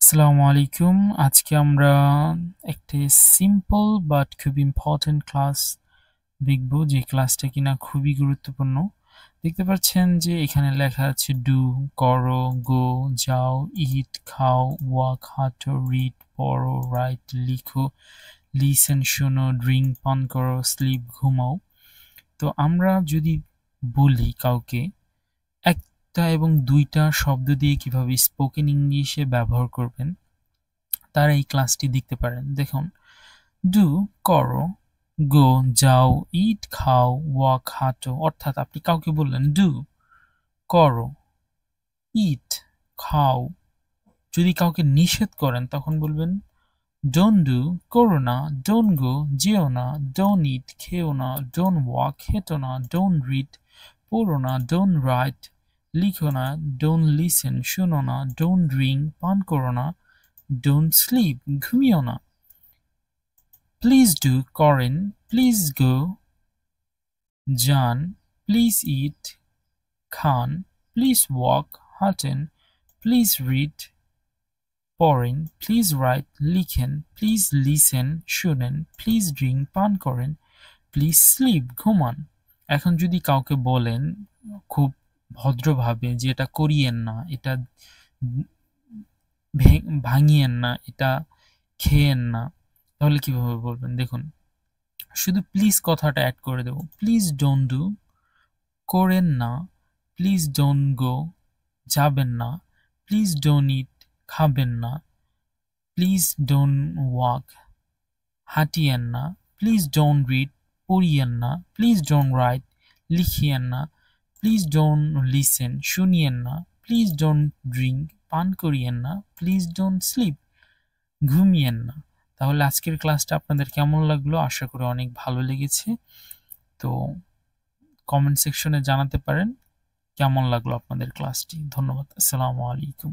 আসসালামু আলাইকুম। আজকে আমরা একটি সিম্পল বাট খুব ইম্পর্টেন্ট ক্লাস দেখব, যে ক্লাসটা কিনা খুবই গুরুত্বপূর্ণ। দেখতে পাচ্ছেন যে এখানে লেখা আছে ডু, করো, গো, যাও, ইট, খাও, ওয়াক, হাঁটো, রিড, পড়ো, রাইট, লিখো, লিসেন, শোনো, ড্রিঙ্ক, পান করো, স্লিপ, ঘুমাও। তো আমরা যদি বলি কাউকে একটা এবং দুইটা শব্দ দিয়ে কিভাবে স্পোকেন ইংলিশে ব্যবহার করবেন, তারা এই ক্লাসটি দেখতে পারেন। দেখুন, ডু করো, গো যাও, ইট খাও, ওয়াক হাঁটো। অর্থাৎ আপনি কাউকে বললেন ডু করো, ইট খাও। যদি কাউকে নিষেধ করেন তখন বলবেন ডোন্ট ডু, করো না, ডোন্ট গো, যেও না, ডোন্ট ইট, খেও না, ডোন্ট ওয়াক, হেঁটো না, ডোন্ট রিড, পড়ো না, ডোন্ট রাইট, লিখো না, ডোন্ট লিসেন, শোনো না, ডোন্ট ড্রিঙ্ক, পান করো না, ডোন্ট স্লিপ, ঘুমিও না। প্লিজ ডু করেন, প্লিজ গো যান, please it Khan, please walk হাঁটেন, প্লিজ রিড পড়েন, প্লিজ রাইট লিখেন, প্লিজ লিসেন শুনেন, প্লিজ ড্রিঙ্ক পান করেন, প্লিজ স্লিপ ঘুমান। এখন যদি কাউকে বলেন খুব ভদ্রভাবে যে এটা করিয়েন না, এটা ভাঙিয়েন না, এটা খেয়েন না, তাহলে কিভাবে বলবেন? দেখুন, শুধু প্লিজ কথাটা অ্যাড করে দেব। প্লিজ ডোন্ট ডু, করেন না, প্লিজ ডোন্ট গো, যাবেন না, প্লিজ ডোন্ট ইট, খাবেন না, প্লিজ ডোন্ট ওয়াক, হাঁটিয়েন না, প্লিজ ডোন্ট রিড, পড়িয়েন না, প্লিজ ডোন্ট রাইট, লিখিয়েন না, প্লিজ ডোন্ট লিসেন, শুনিয়েন না, প্লিজ ডোন্ট ড্রিঙ্ক, পান করিয়েন না, প্লিজ ডোন্ট স্লিপ, ঘুমিয়েন না। তাহলে আজকের ক্লাসটা আপনাদের কেমন লাগলো? আশা করি অনেক ভালো লেগেছে। তো কমেন্ট সেকশনে জানাতে পারেন কেমন লাগলো আপনাদের ক্লাসটি। ধন্যবাদ। আসসালামু আলাইকুম।